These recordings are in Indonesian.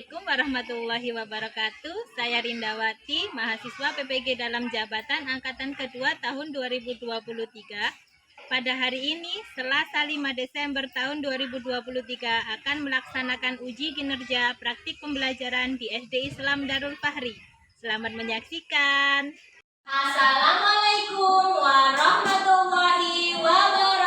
Assalamualaikum warahmatullahi wabarakatuh. Saya Rindawati, mahasiswa PPG dalam jabatan Angkatan Kedua tahun 2023. Pada hari ini, Selasa 5 Desember tahun 2023 akan melaksanakan uji kinerja praktik pembelajaran di SD Islam Darul Fahri. Selamat menyaksikan. Assalamualaikum warahmatullahi wabarakatuh.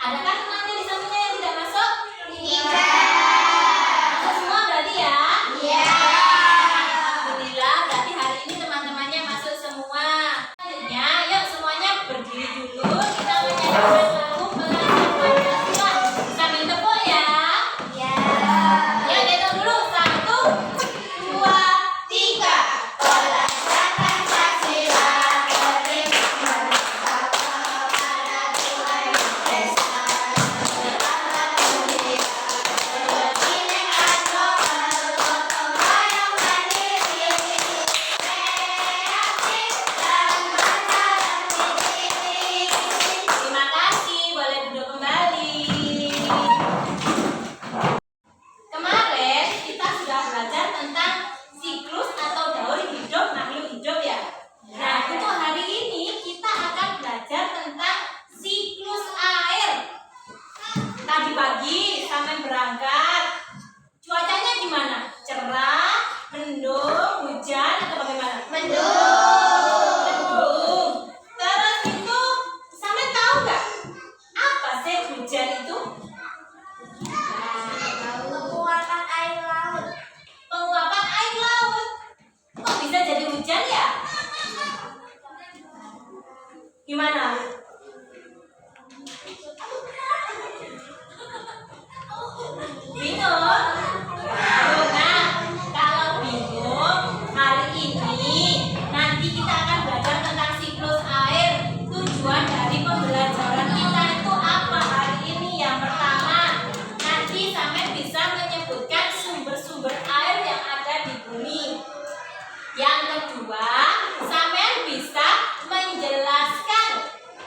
Adakah temannya di sampingnya yang tidak masuk? Tidak. Masuk semua berarti ya? Iya. Alhamdulillah, berarti hari ini teman-temannya masuk semua. Selanjutnya, yuk semuanya berdiri dulu. Kita menyanyikan lagu Pelajaran Pancasila. Sambil tepuk ya. Iya. Yuk hitung dulu. 1, 2, 3. Pelajaran Pancasila. Pagi sampai berangkat, cuacanya gimana? Cerah, mendung, hujan atau bagaimana? Mendung. Terus itu sampai tahu nggak apa sih hujan itu? Penguapan air laut. Penguapan air laut. Kok bisa jadi hujan ya? Gimana? Bingung? Nah, kalau bingung, hari ini nanti kita akan belajar tentang siklus air. Tujuan dari pembelajaran kita itu apa hari ini? Yang pertama, nanti sampai bisa menyebutkan sumber-sumber air yang ada di bumi. Yang kedua, sampai bisa menjelaskan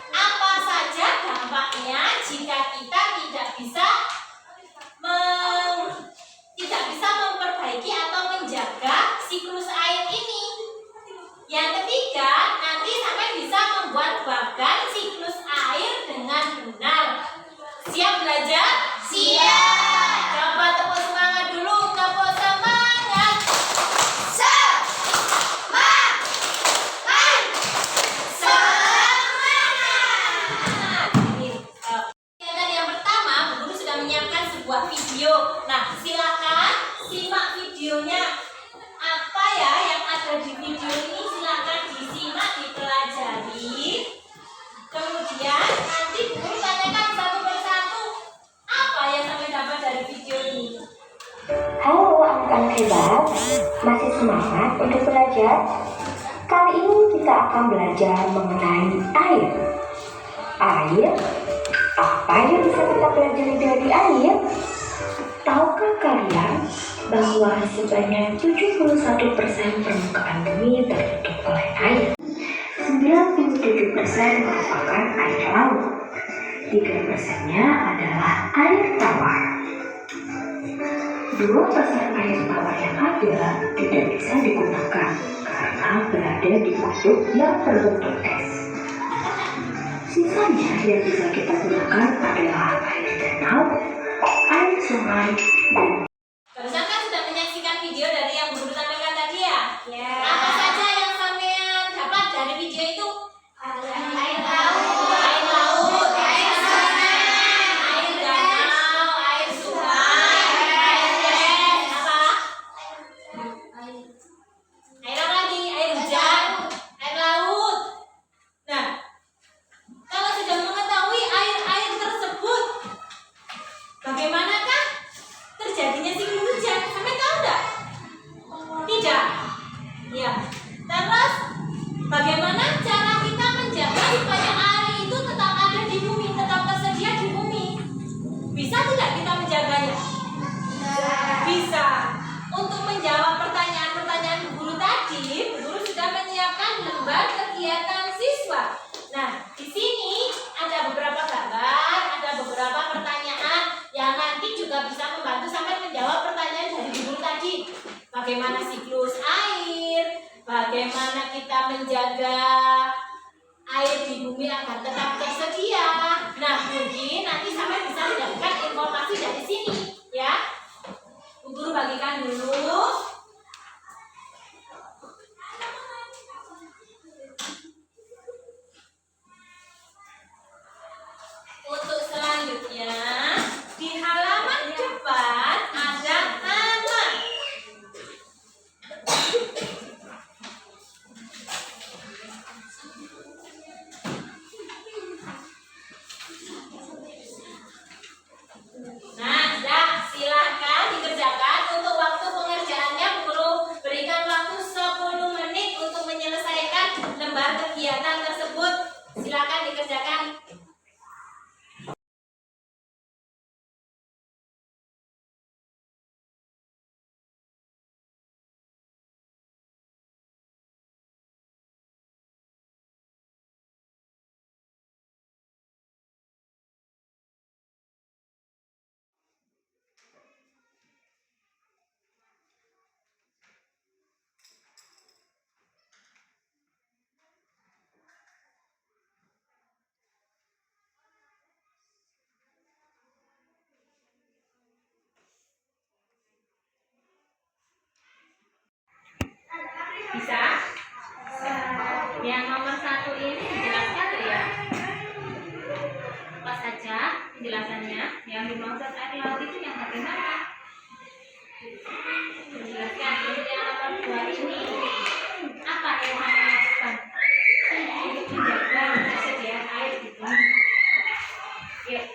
apa saja dampaknya jika kita tidak bisa memperbaiki atau menjaga siklus air ini. Yang ketiga, nanti sampai bisa membuat bagan siklus air dengan benar. Siap belajar? Siap. Coba tepuk semangat dulu, tepuk semangat. Semangat. Yang pertama, Bu Guru sudah menyiapkan sebuah video. Nah, silakan simak videonya. Apa ya yang ada di video ini? Silakan disimak, dipelajari. Kemudian nanti Bu Guru tanyakan satu persatu apa yang sampai dapat dari video ini. Halo anak-anak hebat, masih semangat untuk belajar? Kali ini kita akan belajar mengenai air. Air? Apa yang bisa kita pelajari dari air? Tahukah kalian bahwa sebanyak 71% permukaan bumi tertutup oleh air? 97% merupakan air laut. 3%-nya adalah air tawar. 2% air tawar yang ada tidak bisa digunakan karena berada di kutub yang terbentuk es. Sisanya yang bisa kita gunakan adalah air danau, air sungai, dan Barusan kan sudah lembar kegiatan siswa. Nah, di sini ada beberapa gambar, ada beberapa pertanyaan yang nanti juga bisa membantu sampai menjawab pertanyaan dari guru tadi. Bagaimana siklus air, bagaimana kita menjaga air di bumi agar tetap tersedia. Nah, mungkin nanti sampai bisa mendapatkan informasi dari sini, ya. Bu Guru bagikan dulu. Untuk selanjutnya, di halaman depan ada nama. Nah, ya, silakan dikerjakan. Untuk waktu pengerjaannya, Guru berikan waktu 10 menit untuk menyelesaikan lembar kegiatan tersebut. Silakan dikerjakan. Bisa? Yang nomor 1 ini dijelaskan ya? Apa saja penjelasannya? Yang dimaksud air laut itu yang bagaimana? Dijelaskan. Untuk yang nomor 2 ini apa yang kamu lakukan? Untuk menjaga ketersediaan air di bumi. Yuk.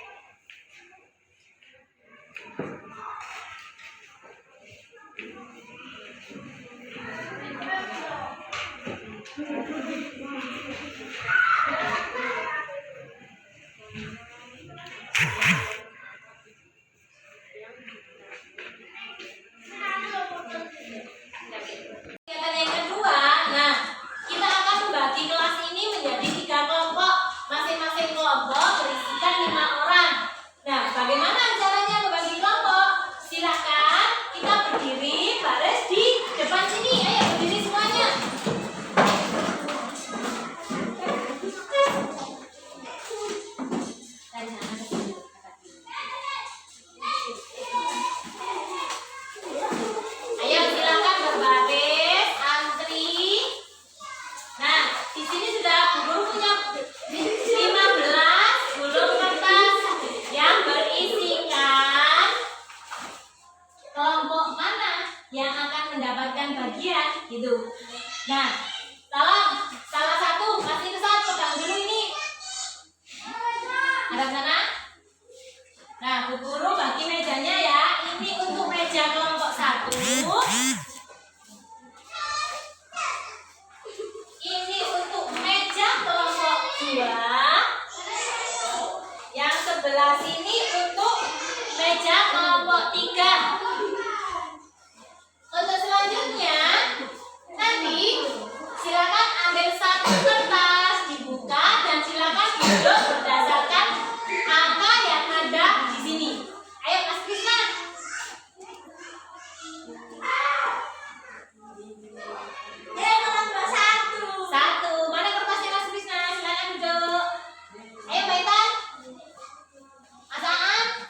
Kegiatan yang kedua, nah, kita akan membagi kelas ini menjadi 3 kelompok. Masing-masing kelompok berisikan 5 orang. Nah, bagaimana caranya membagi kelompok? Silakan kita berdiri baris di depan sini. Ayo berdiri semuanya. Dari sana ke sini. Ayo silakan berbaris, antri. Nah, di sini sudah Bu Guru punya 15 gulung kertas yang berisikan kelompok mana yang akan mendapatkan bagian gitu. Nah, tolong salah satu kasih ke saya, pegang dulu ini. Ada sana? Nah, Bu Guru bagi mejanya ya. Ini untuk meja kelompok 1. Ini untuk meja kelompok 2. Yang sebelah sini untuk meja kelompok 3. Untuk selanjutnya, nanti silakan ambil satu kertas, dibuka dan silakan duduk berdasarkan angka yang ada di sini. Ayo Mas Krisna. Satu. Mana kertasnya Mas Krisna? Silakan duduk. Ayo Mbak Intan. Mas Aan.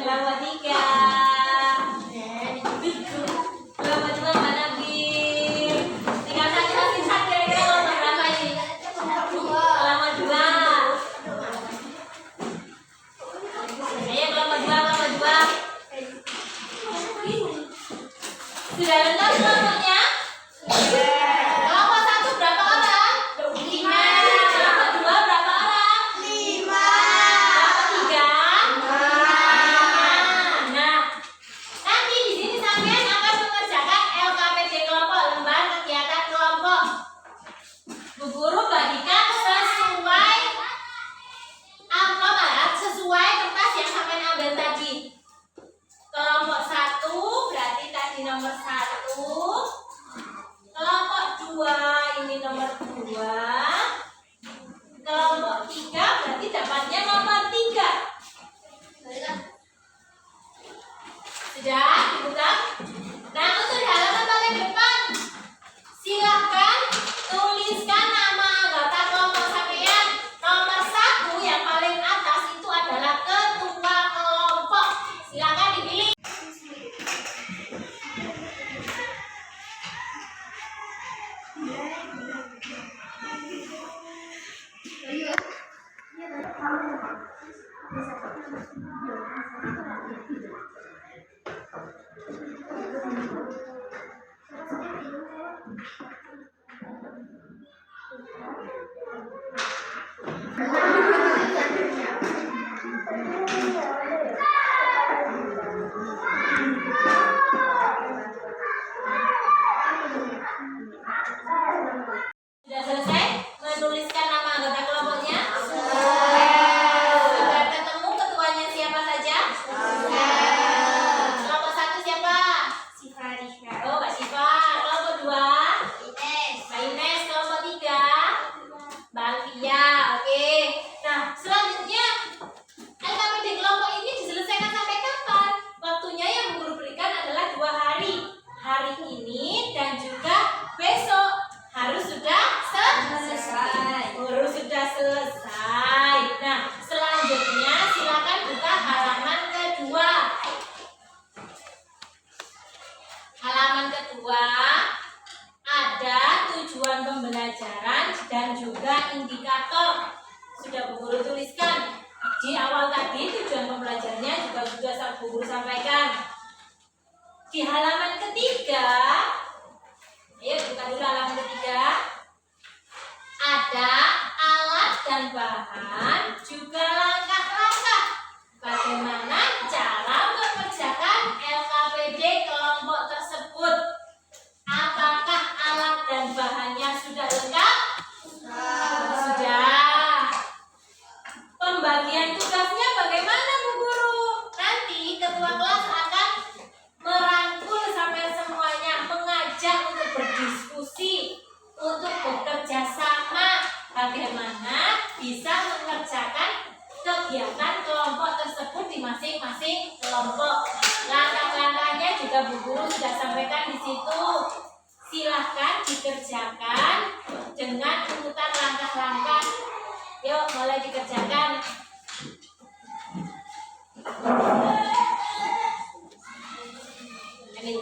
kelompok 3. Kelompok 2 mana Bil? Tinggal satu sisa, kira-kira kelompok berapa ini? Kelompok 2. Ayo kelompok 2. Sudah lengkap kelompoknya? Kelompok 1 berapa orang? 5. Kelompok 2 berapa orang? 5. Kelompok 3? 5. Nah, nanti di sini sampean akan mengerjakan LKPD kelompok, lembar kegiatan kelompok. Bu Guru bagikan sesuai amplop, sesuai kertas yang sampean ambil tadi. Kelompok 1 berarti tadi nomor 1. Kelompok 2 ini nomor 2. Kelompok 3 berarti dapatnya nomor 3. Sudah dibuka? Nah, untuk di halaman paling depan silahkan tuliskan nama anggota kelompok sampean. Nomor 1 yang paling atas itu adalah ketua kelompok. Silahkan dipilih. Sudah selesai menuliskan nama anggota kelompoknya? Sudah ketemu ketuanya siapa saja? Kelompok 1 siapa? Oh, Mbak Siva. Kelompok 2? Mbak Ines. Kelompok 3? Mbak Alfia. Oke. Nah, selanjutnya LKPD kelompok ini diselesaikan sampai kapan? Waktunya yang Bu Guru berikan adalah 2 hari. Hari ini dan juga besok. Harus sudah selesai. Sudah selesai. Nah, selanjutnya silakan buka halaman kedua. Halaman kedua ada tujuan pembelajaran dan juga indikator. Sudah Bu Guru tuliskan. Di awal tadi tujuan pembelajarannya juga sudah Bu Guru sampaikan. Di halaman ketiga, ayo buka dulu halaman ketiga. Ada alat dan bahan, juga langkah-langkah bagaimana cara mengerjakan LKPD kelompok tersebut. Apakah alat dan bahannya sudah lengkap? Sudah. Pembagian tugasnya bagaimana Bu Guru? Nanti ketua kelas akan merangkul sampai semuanya, mengajak untuk berdiskusi, untuk bekerja sama bagaimana bisa mengerjakan kegiatan kelompok tersebut di masing-masing kelompok. Langkah-langkahnya juga Bu Guru sudah sampaikan di situ. Silahkan dikerjakan dengan urutan langkah-langkah. Yuk, mulai dikerjakan. Ini.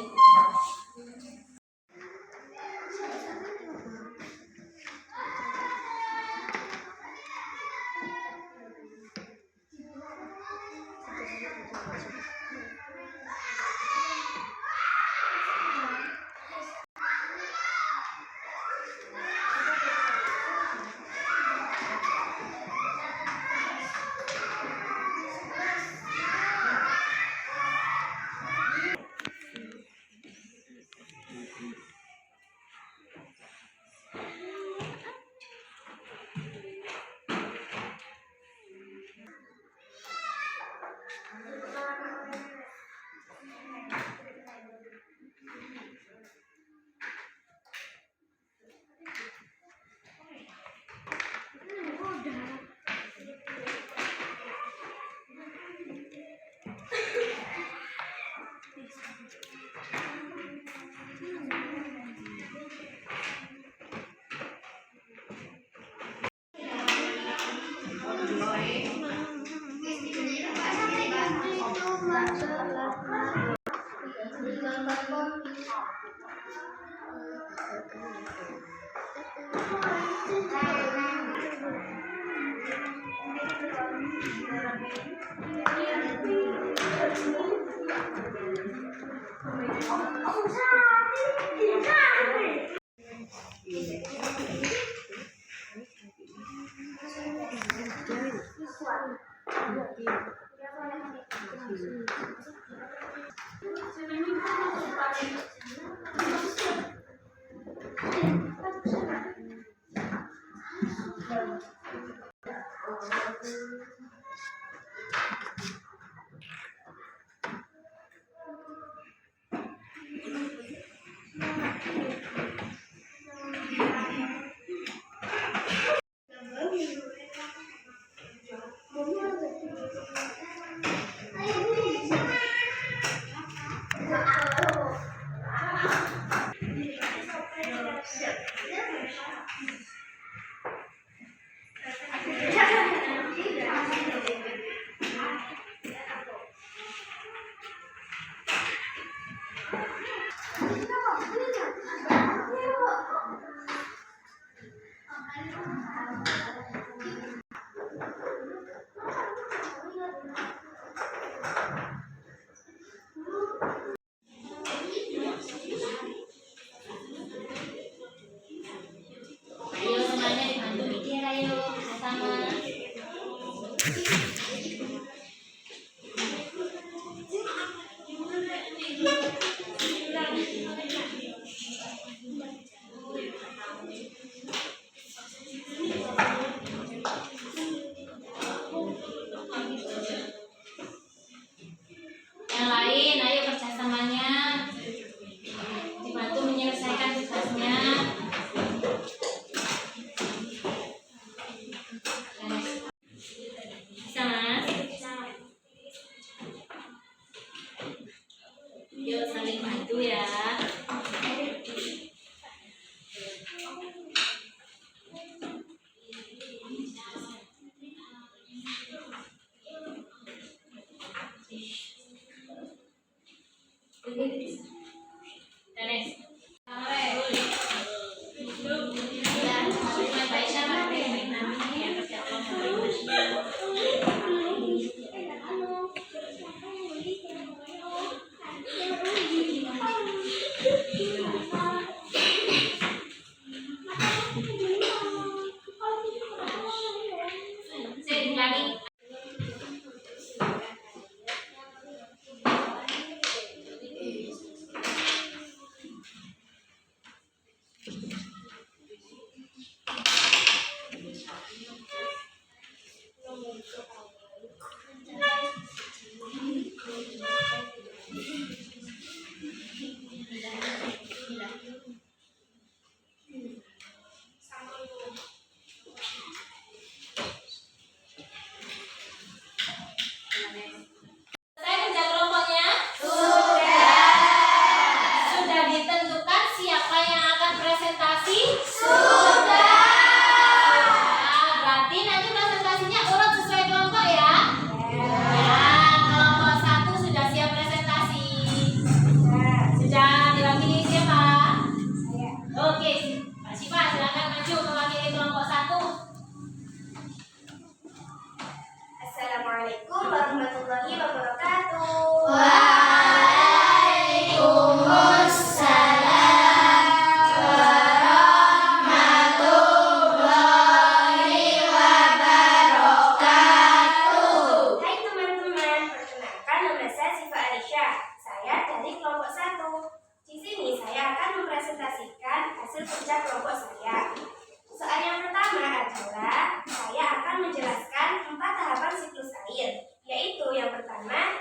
Ayo semuanya dibantu mikir, ayo bersama. Yang lain, ayo kerjasamanya. Dibantu menyelesaikan tugasnya. Bisa, Mas? Yuk saling bantu ya. Danes. Saya ulangi. Selesai kerja kelompoknya? Sudah ditentukan siapa yang akan presentasi? Nah, berarti nanti presentasinya urut sesuai kelompok ya? Nah, kelompok 1 sudah siap presentasi. Sudah diwakili siapa? Oke, Mbak Syifa silakan maju mewakili kelompok 1. Assalamualaikum warahmatullahi wabarakatuh. Hai teman-teman, perkenalkan nama saya Syifa Alisha. Saya dari kelompok 1. Di sini saya akan mempresentasikan hasil kerja kelompok saya. Soal yang pertama adalah saya akan menjelaskan 4 tahapan siklus air, yaitu yang pertama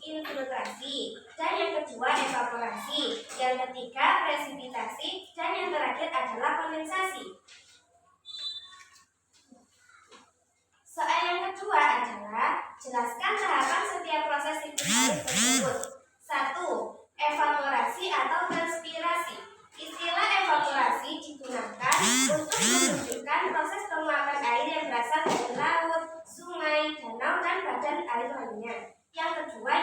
infiltrasi, dan yang kedua evaporasi, yang ketiga presipitasi, dan yang terakhir adalah kondensasi. Soal yang kedua adalah jelaskan tahapan setiap proses siklus air tersebut. 1. Evaporasi atau transpirasi. Istilah evaporasi digunakan untuk menunjukkan proses penguapan air yang berasal dari laut, sungai, danau, dan badan air lainnya. Yang kedua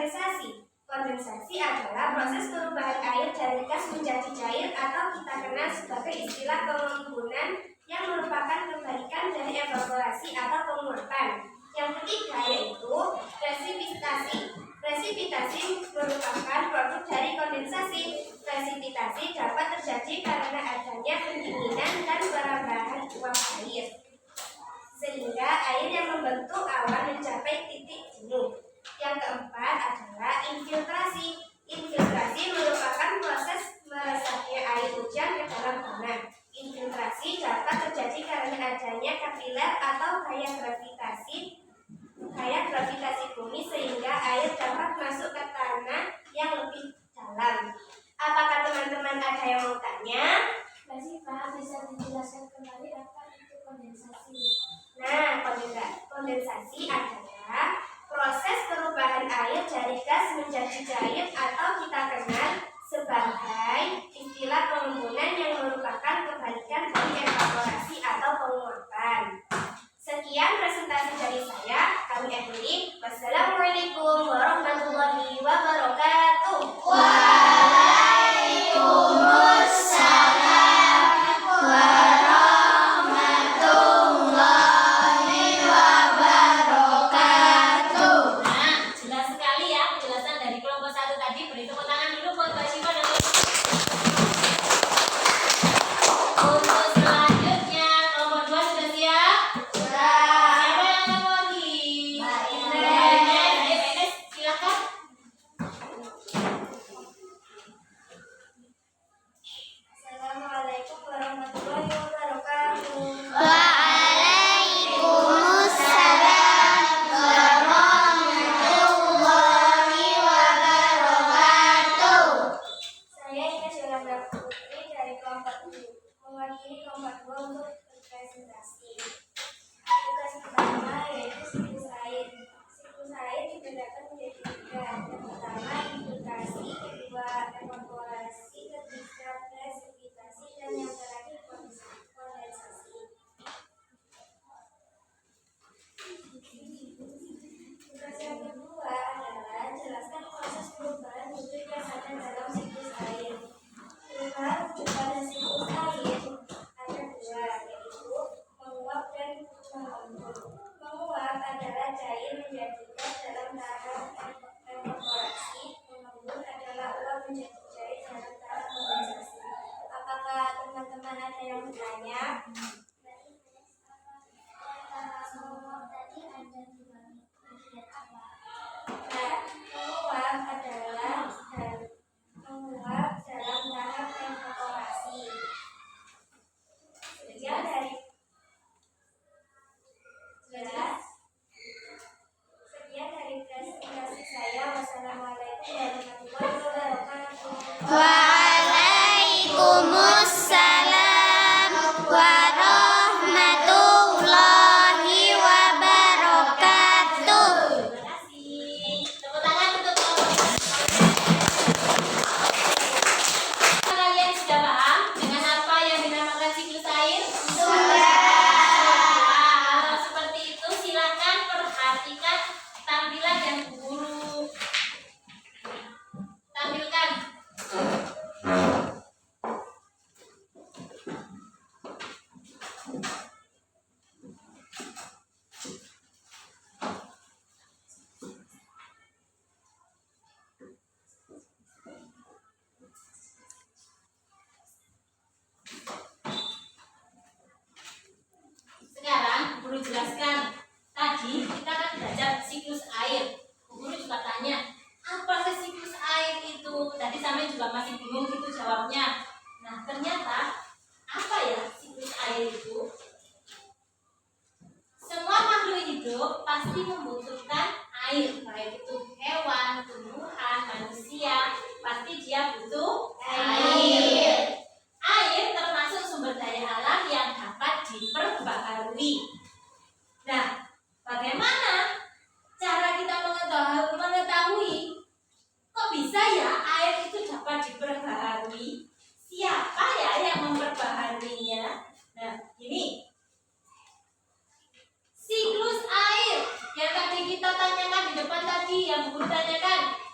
kondensasi. Kondensasi adalah proses perubahan air dari gas menjadi cair atau kita kenal sebagai istilah pengembunan yang merupakan kebalikan dari evaporasi atau penguapan. Yang ketiga yaitu presipitasi. Presipitasi merupakan produk dari kondensasi. Presipitasi dapat terjadi karena adanya pendinginan dan penambahan uap air, sehingga air yang membentuk awan mencapai titik jenuh. Yang keempat adalah infiltrasi. Infiltrasi merupakan proses meresapnya air hujan ke dalam tanah. Infiltrasi dapat terjadi karena adanya kapiler atau gaya gravitasi bumi sehingga air dapat masuk ke tanah yang lebih dalam. Apakah teman-teman ada yang mau tanya? Mbak Siva, bisa dijelaskan kembali apa itu kondensasi? Nah, kondensasi adalah proses perubahan air dari gas menjadi cair atau kita kenal sebagai istilah pengembunan yang merupakan kebalikan dari evaporasi atau penguapan. Sekian presentasi dari saya. Kami akhiri. Wassalamualaikum warahmatullahi wabarakatuh. Jelas sekali ya penjelasan dari kelompok 1 tadi. Beri tepuk tangan dulu buat Mbak Syifa dan untuk selanjutnya kelompok 2 sudah siap? Siapa yang mau lagi? Mbak Ines, silakan. Assalamualaikum warahmatullahi wabarakatuh. Saya Ines Yolanda Putri dari kelompok 7, mewakili kelompok 2 untuk berpresentasi. Tugas pertama yaitu siklus air. Siklus air dibedakan menjadi 3. Yang pertama infiltrasi, kedua evaporasi, ketiga presipitasi, dan yang terakhir kondensasi. Tugas yang kedua adalah jelaskan proses perubahan bentuk gas ada dalam siklus air. Perubahan pada siklus air ada 2, yaitu menguap dan mengembun. Menguap adalah cair menjadi gas dalam tahap evaporasi. Mengembun adalah uap menjadi cair dalam tahap kondensasi. Apakah teman-teman ada yang bertanya? Nah, menguap adalah menguap dalam tahap evaporasi. Sekian dari presentasi saya. Wassalamualaikum warahmatullahi wabarakatuh. Waalaikumsalam warahmatullahi wabarakatuh. Terima kasih. Tepuk tangan untuk kelompok. Kalian sudah paham dengan apa yang dinamakan siklus air? Kalau seperti itu silakan perhatikan tampilan yang guru tampilkan. Sekarang guru jelaskan. Tadi kita kan belajar siklus air. Guru juga tanya, apa sih siklus air itu? Tadi sampai juga masih bingung gitu jawabnya. Nah, ternyata apa ya siklus air itu? Semua makhluk hidup pasti membutuhkan air, baik itu hewan, tumbuhan, manusia, pasti dia butuh air. Air termasuk sumber daya alam yang dapat diperbaharui. Nah, bagaimana cara kita mengetahui kok bisa ya air itu dapat diperbaharui? Siapa ya yang memperbaharuinya? Nah, ini siklus air yang tadi kita tanyakan di depan tadi, yang guru tanyakan.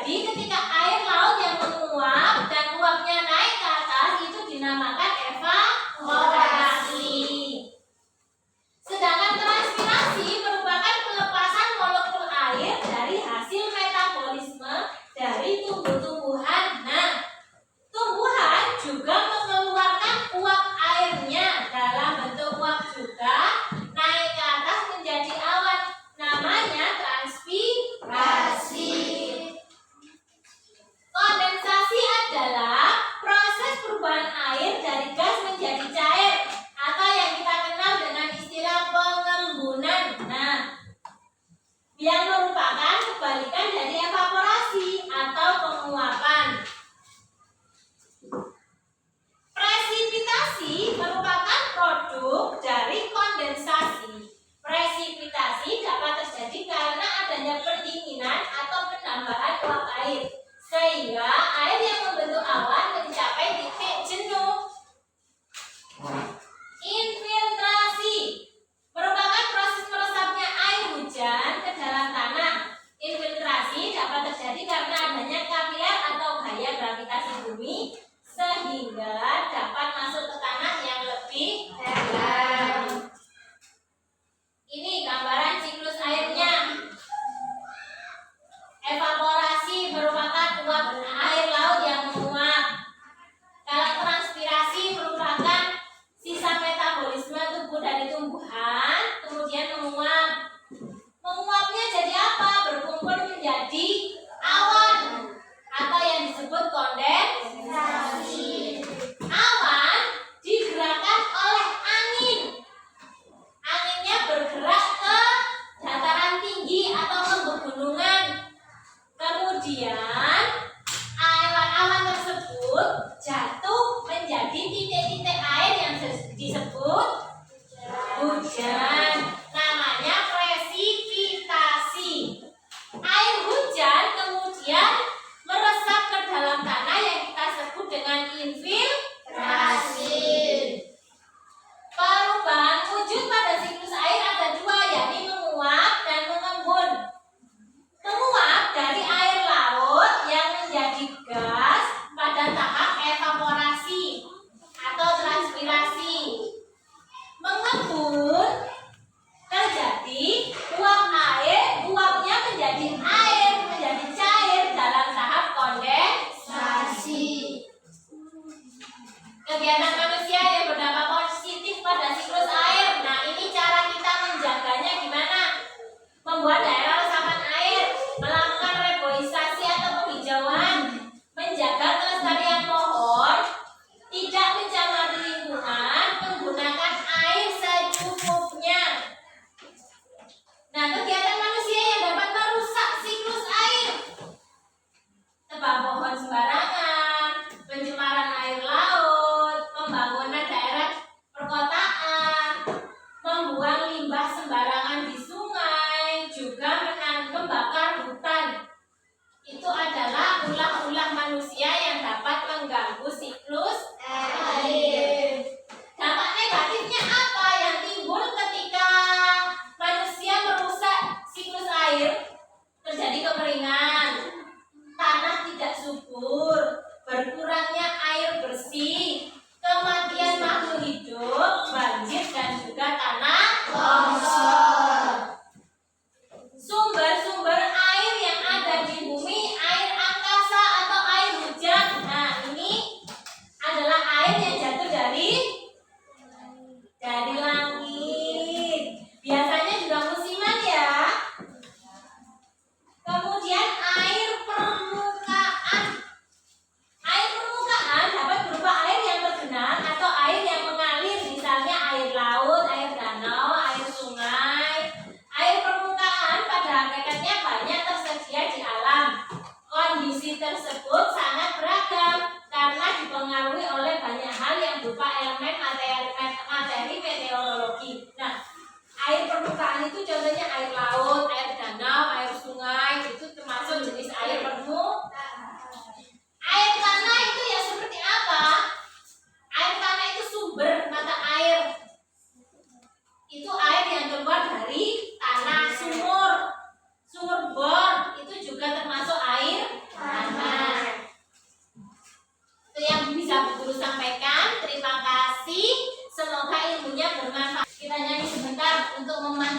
Jadi ketika air laut yang menguap dan uapnya naik ke atas itu dinamakan evaporasi. Sedangkan transpirasi merupakan pelepasan molekul air dari hasil metabolisme dari tumbuh-tumbuhan. Nah, tumbuhan juga mengeluarkan uap airnya dalam bentuk uap juga naik ke atas menjadi awan. Namanya transpirasi.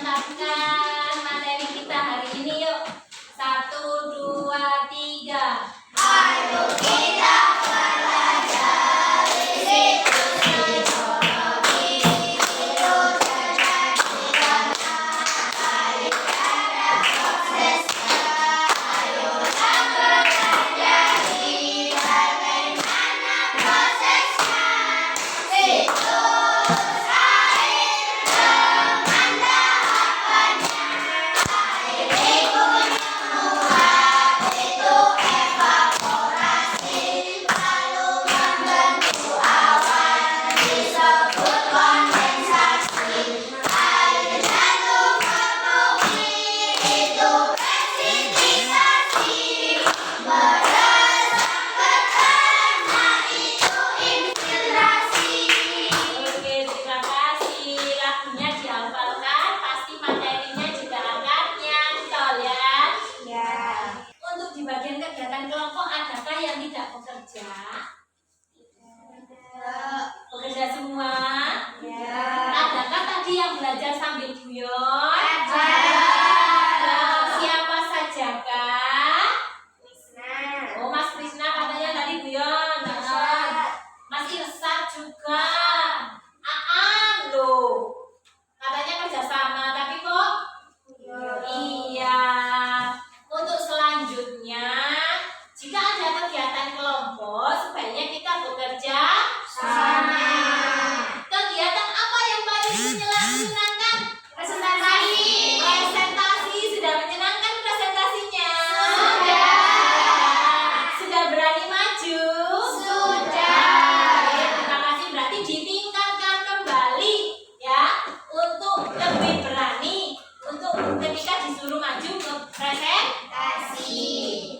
mantapkan materi kita hari ini yuk. 1, 2, 3. Ayo kita pelajari siklus geologi, siklus terjadi karena air ada prosesnya. Ayolah bekerja di bagaimana prosesnya. Siklus air dengan tahapannya. Air di gunung uap itu evaporasi, lalu membentuk awan disebut kondensasi. Air jatuh ke bumi itu presipitasi. Meresap ke tanah itu infiltrasi. Oke, terima kasih. Lagunya dihafalkan, pasti materinya juga akan nyantol ya. Ya. Untuk di bagian kegiatan kelompok, adakah yang tidak bekerja? Bekerja semua? Ya. Adakah tadi yang belajar sambil guyon? Ada. Siapa sajakah? Krisna. Oh, Mas Krisna katanya tadi guyon. Mas Irsad juga. Aan loh. Katanya kerjasama, tapi kok? Iya. Untuk selanjutnya, jika ada kegiatan kelompok, sebaiknya kita bekerja Sama. Kegiatan apa yang paling menyenangkan? Presentasi. Presentasi. Sudah menyenangkan presentasinya? Sudah berani maju? Oke, terima kasih. Berarti ditingkatkan kembali ya, untuk lebih berani untuk ketika disuruh maju ke presentasi.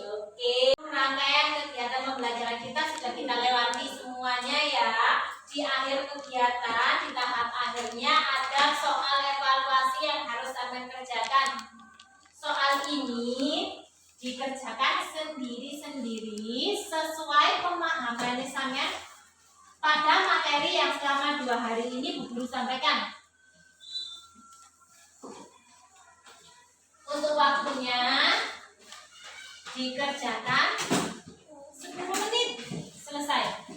Oke, rangkaian kegiatan pembelajaran kita sudah kita lewati semuanya ya. Di akhir kegiatan, di tahap akhirnya ada soal evaluasi yang harus sampai kerjakan. Soal ini dikerjakan sendiri-sendiri sesuai pemahaman sampean pada materi yang selama 2 hari ini Bu Guru sampaikan. Untuk waktunya dikerjakan 10 menit selesai.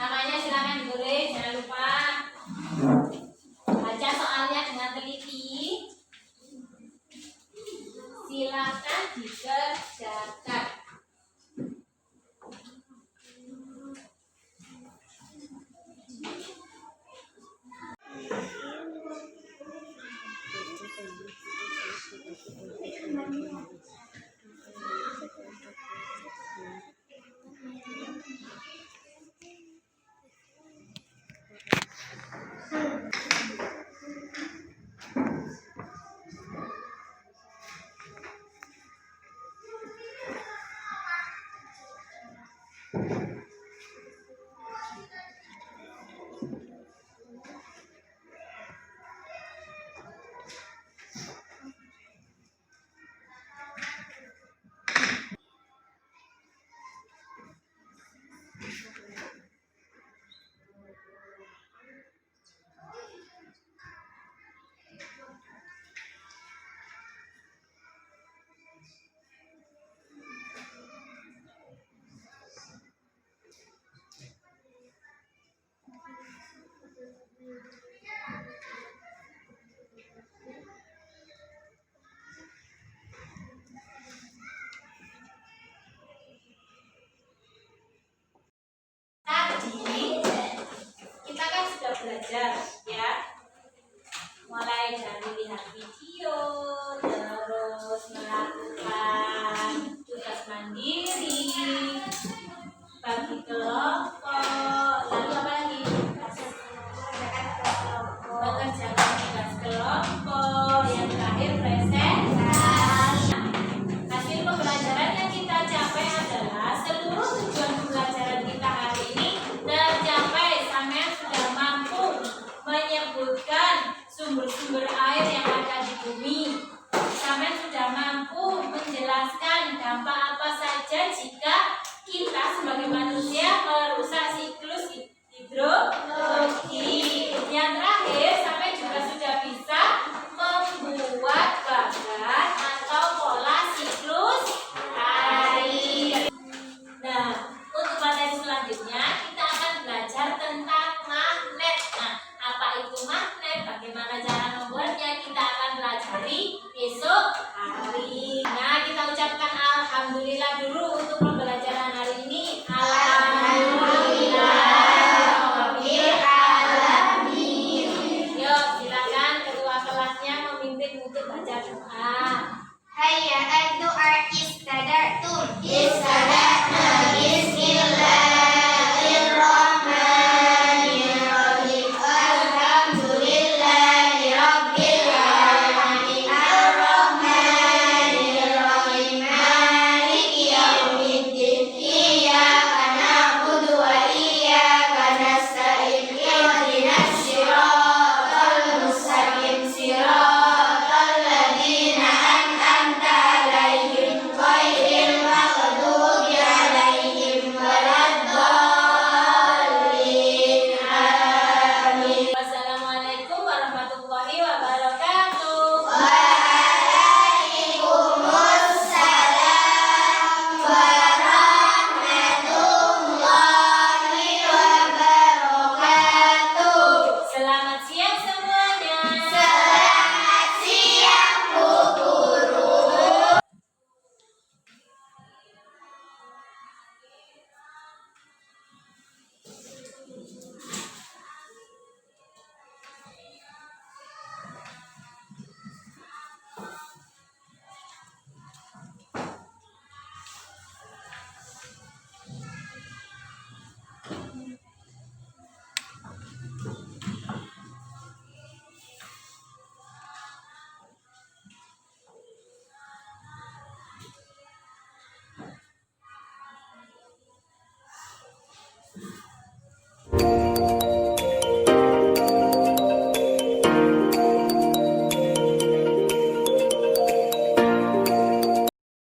Namanya silakan ditulis, jangan lupa baca soalnya dengan teliti. Silakan dikerjakan. Tadi kita kan sudah belajar ya, mulai dari lihat video, terus melakukan tugas mandiri, bagi kelompok,